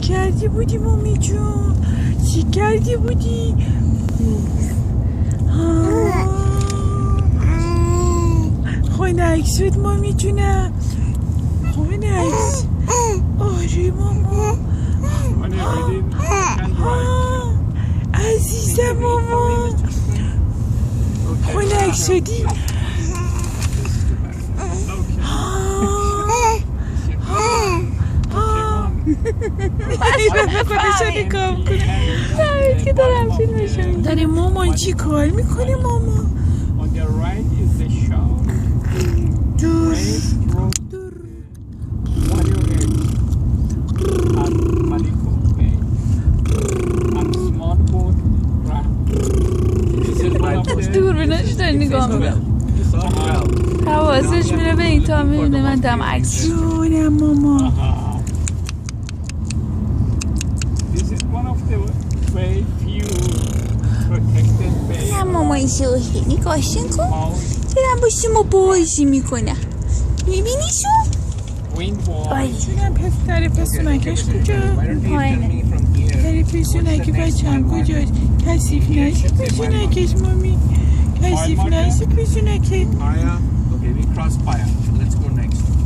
کردی بودی مامی جون؟ چی کردی بودی؟ خنک شد مامی جونم. خنک. آره ماما. عزیزم ماما. خنک شدی؟ خودشو نگاه کنه. نمید که دارم فیلمشو میگم. داره مامان چی کار میکنه ماما؟ دور دور بینش داری نگاه میکنم. حواسش میره به این تا میبینه من دم عکس جونم ماما. نه ماما این شوهی نگاهشون کن. دارم با شما بازی میکنم. میبینیشون؟ آره داره پسونکش کجا؟ پایینه. داره پسونک بچم کجاست؟ کسیف نشی پسونکش مامی. کسیف نشی پسونکه.